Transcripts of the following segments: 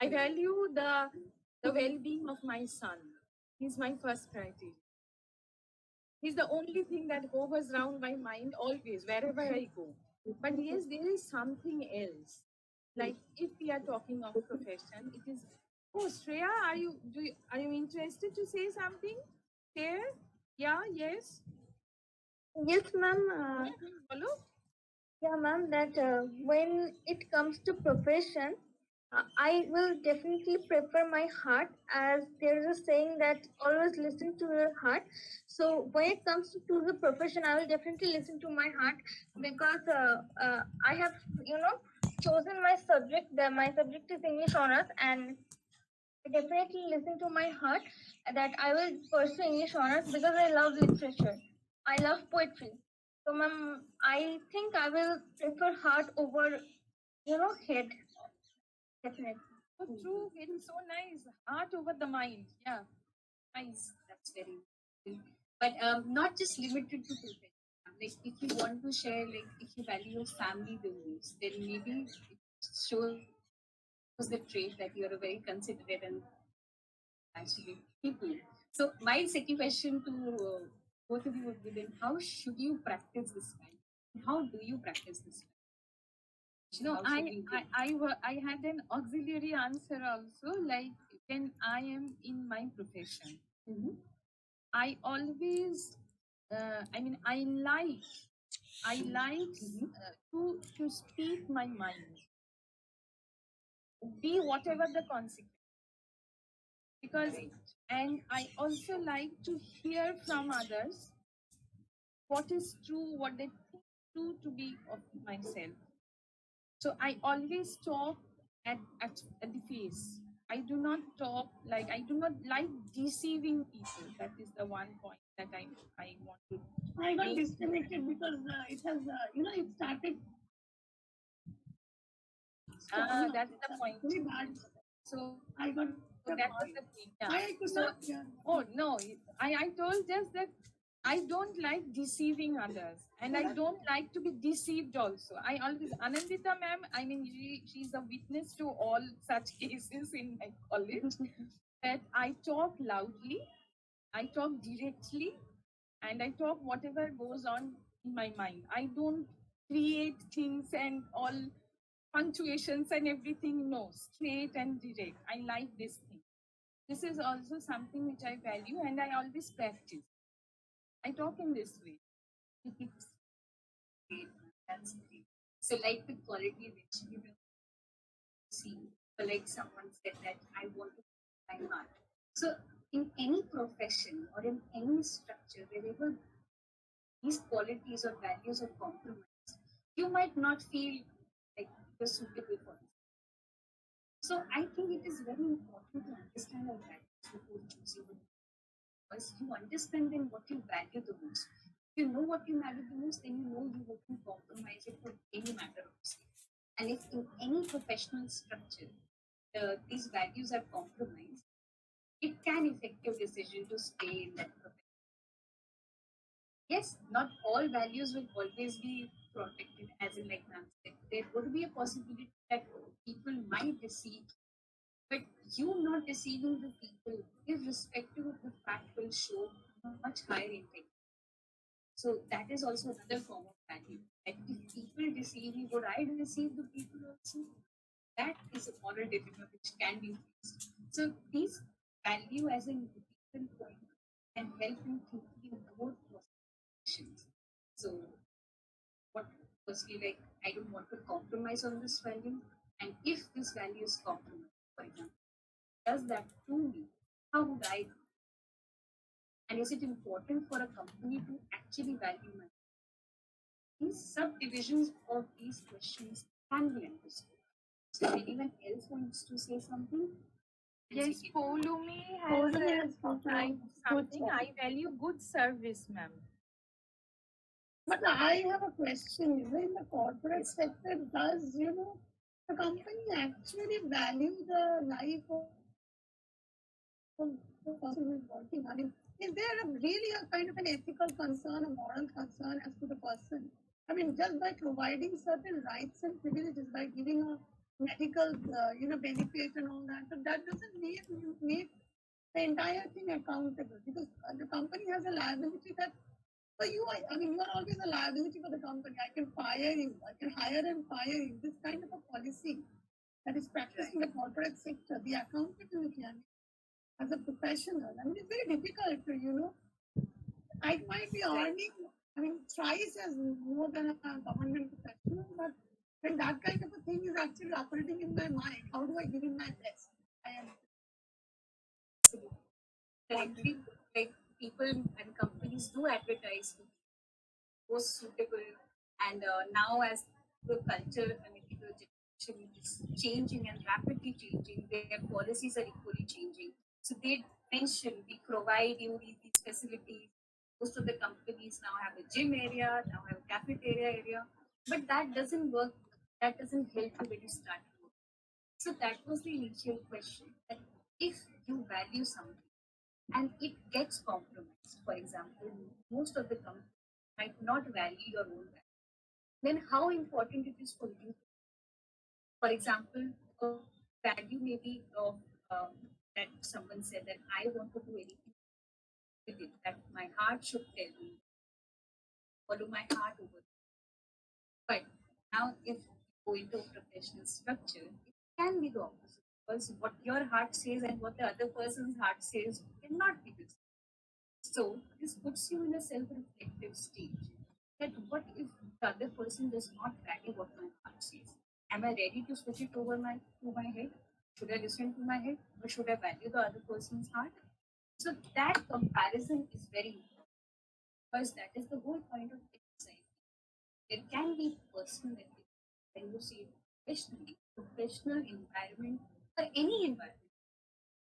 I value the well-being of my son. He's my first priority. He's the only thing that hovers around my mind always, wherever I go. But yes, there is something else. Like if we are talking of profession, it is. Oh, Shreya, are you interested to say something? Share? Yeah, yes. Yes, ma'am. Follow? Yeah, ma'am, that when it comes to profession, I will definitely prefer my heart, as there is a saying that always listen to your heart. So when it comes to the profession, I will definitely listen to my heart, because I have, chosen my subject. My subject is English honors, and I definitely listen to my heart that I will pursue English honors because I love literature. I love poetry. So, ma'am, I think I will prefer heart over, head. Definitely. So true. It's so nice. Heart over the mind. Yeah. Nice. That's very good. But not just limited to profession. Like if you want to share, like if you value your family the most, then maybe it shows the trait that you are a very considerate and actually people. So my second question to both of you would be then, how should you practice this value? How do you practice this value? No, How should you do it? I had an auxiliary answer also. Like when I am in my profession, Mhm. I always, I like to speak my mind, be whatever the consequence. Because, and I also like to hear from others what is true, what they think true to be of myself. So I always talk at the face. I do not talk like, I do not like deceiving people. That is the one point that I want to. I got disconnected because it has, it started. That's the point. Very bad. So I got. so that was the thing. Yeah. I could So, not hear. oh no, I told just that I don't like deceiving others, and I don't like to be deceived also. I always, Anandita ma'am, I mean, she's a witness to all such cases in my college, that I talk loudly, I talk directly, and I talk whatever goes on in my mind. I don't create things and all punctuations and everything. No, straight and direct. I like this thing. This is also something which I value, and I always practice. I talk in this way. Great. That's great. So like the quality which you will see, like someone said that I want to my heart. So in any profession or in any structure, wherever these qualities or values are compromised, you might not feel like you're suitable for it. So I think it is very important to understand our values before choosing it. Because you understand then what you value the most. If you know what you value the most, then you know you won't compromise it for any matter of state. And if in any professional structure these values are compromised, it can affect your decision to stay in that profession. Yes, not all values will always be protected, as in like ma'am said. There would be a possibility that people might deceive, but you not deceiving the people, irrespective of the fact, will show a much higher integrity. So that is also another form of value. That if people deceive you, would I deceive the people also? That is a moral dilemma which can be faced. So these value as a different point can help in thinking more positions. So what firstly, like I don't want to compromise on this value, and if this value is compromised, for example, does that to me? How would I do? And is it important for a company to actually value my? These subdivisions of these questions can be understood. So if anyone else wants to say something? Yes, Polumi has something. I value good service, ma'am. But I have a question. In the corporate sector, does the company actually value the life of the person who is working? I mean, is there really a kind of an ethical concern, a moral concern as to the person? I mean, just by providing certain rights and privileges, by giving a medical, benefit and all that. So that doesn't make the entire thing accountable because the company has a liability that for you, you are always a liability for the company. I can fire you, I can hire and fire you. This kind of a policy that is practiced in the corporate sector, the accountability, as a professional, it's very difficult to, I might be earning, thrice as more than a government professional, but when that kind of a thing is actually operating in my mind, how do I give in my best? I am Correctly, like people and companies do advertise to most suitable, and now as the culture and the generation is changing and rapidly changing, their policies are equally changing. So they mention we provide you these facilities. Most of the companies now have a gym area, now have a cafeteria area, but that doesn't work. That doesn't help you when you start work. So that was the initial question, that if you value something and it gets compromised, for example, most of the companies might not value your own value, then how important it is for you. For example, a value maybe of that someone said that I want to do anything with it, that my heart should tell me, follow my heart over. But now, if you go into a professional structure, it can be the opposite because what your heart says and what the other person's heart says cannot be the same. So this puts you in a self-reflective stage. That what if the other person does not value what my heart says? Am I ready to switch it over to my head? Should I listen to my head or should I value the other person's heart? So that comparison is very important because that is the whole point of exercise. There can be personal ethics when you see professionally, professional environment or any environment.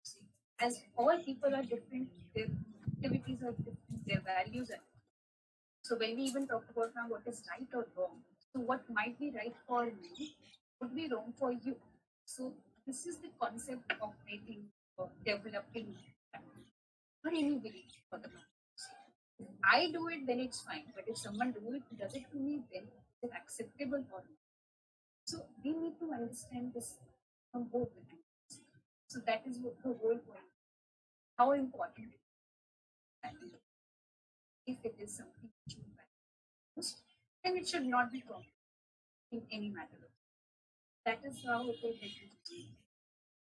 See, as all people are different, their activities are different, their values are different. So when we even talk about now what is right or wrong, so what might be right for me would be wrong for you. So this is the concept of making or developing or anybody for the purpose. If I do it, then it's fine. But if someone does it to me, then is it acceptable or not? So we need to understand this from both the angles. So that is what the whole point. How important it is. If it is something which you value, then it should not be wrong in any matter. That is how it will help you to change.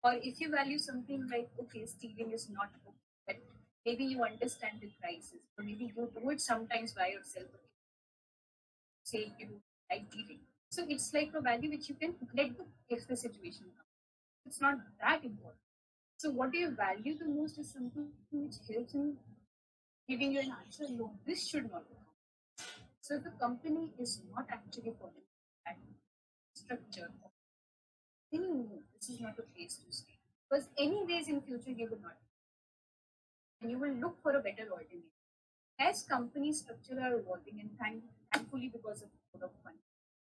Or if you value something like, okay, stealing is not okay, but maybe you understand the crisis, or maybe you do it sometimes by yourself, say you like stealing. So it's like a value which you can let go if the situation comes. It's not that important. So what do you value the most is something which helps in giving you an answer. No, this should not be. So if the company is not actually following that structure, then you know this is not a place to stay. Because anyways in future you will not, and you will look for a better alternative. As company structure are evolving, and thankfully because of code of funding,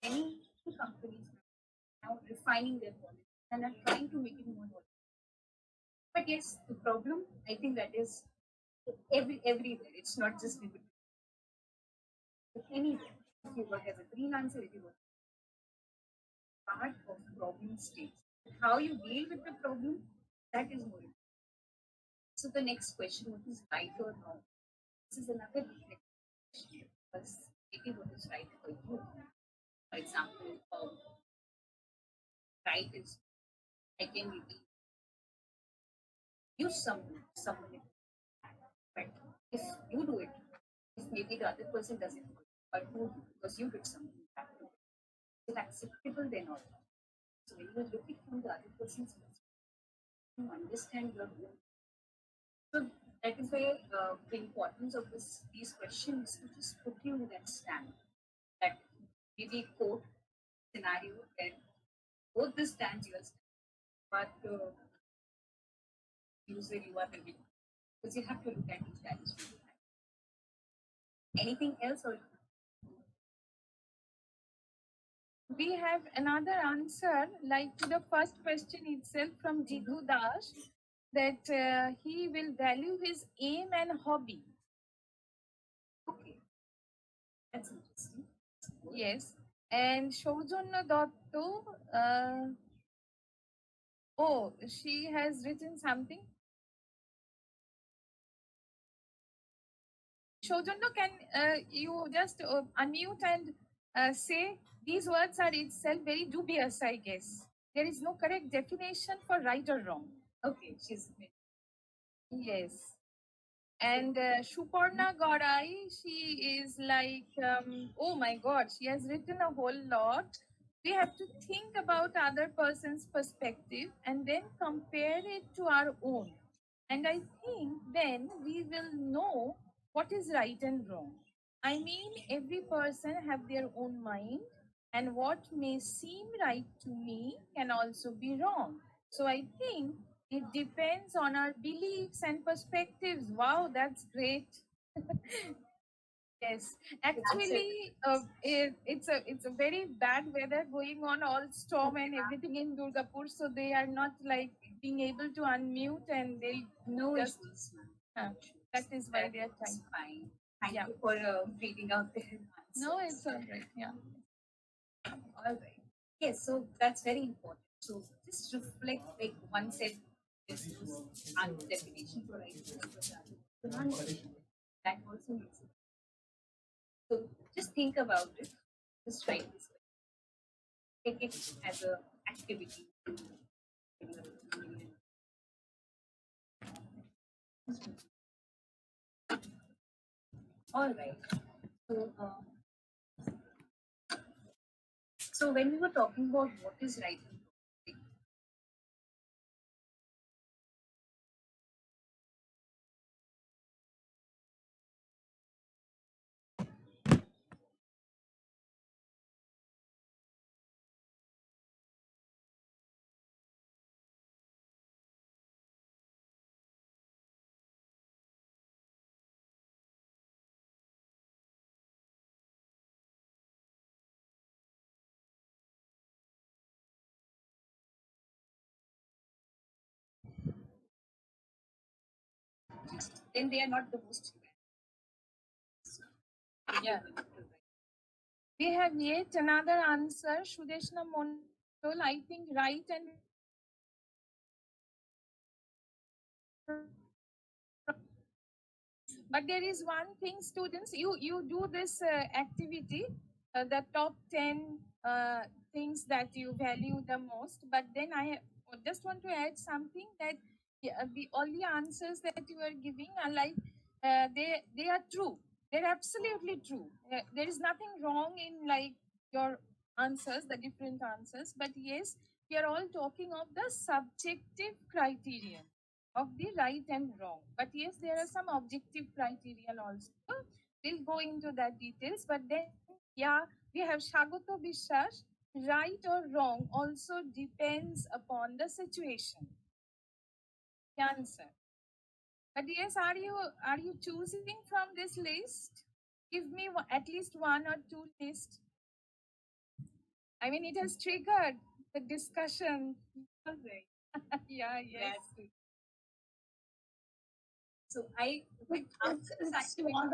many companies are now refining their policy and are trying to make it more modern. But yes, the problem I think that is everywhere. It's not just limited to anywhere. If you work as a freelancer, if you work part of problem states. How you deal with the problem, that is more important. So the next question, what is right or wrong? This is another reflective question because maybe what is right for you. For example, right is I can maybe use someone, but if you do it, if maybe the other person doesn't do it, but you do because you did something bad to it, is it acceptable then or not? So when you look at from the other person's perspective, you understand your own. So that is why the importance of these questions to just put you in that stand, that maybe quote scenario where both the stands you are standing, but user you are living, because you have to look at each challenge. Anything else or We have another answer, like to the first question itself from Jitu Das, that he will value his aim and hobby. okay, that's interesting. Yes. And Shoujono Dotto, Oh, she has written something. Shojono, can you just unmute and say these words are itself very dubious, I guess. There is no correct definition for right or wrong. Okay, she's Yes. And Shuparna Garai, she is like, oh my God, she has written a whole lot. We have to think about other person's perspective and then compare it to our own. And I think then we will know what is right and wrong. I mean, every person have their own mind, and what may seem right to me can also be wrong. So I think it depends on our beliefs and perspectives. Wow, that's great. Yes, actually, it's a very bad weather going on, all storm and everything in Durgapur, so they are not like being able to unmute, and they no just issues. that is why they are That's trying. fine. Thank Yeah. you for reading out their answers. No, it's all right. Yeah. All right. Yes, so that's very important. So just reflect, like one said, this is the definition for right pronunciation. That also makes it. So just think about it. Just write this. Take it as a activity. All right. So, so when we were talking about what is right and wrong, then they are not the most. Yeah. We have yet another answer, Sudeshna Mondol. I think right and but there is one thing, students, you do this activity, the top 10 things that you value the most, but then I just want to add something that all the answers that you are giving are like they are true, they're absolutely true. There is nothing wrong in like your answers, the different answers, but yes, we are all talking of the subjective criterion of the right and wrong. But yes, there are some objective criterion also. We'll go into that details. But then, yeah, we have Shagoto Bishas. Right or wrong also depends upon the situation. Answer. But yes, are you choosing from this list? Give me at least one or two lists. I mean, it has triggered the discussion. Yeah, yes. So I It's more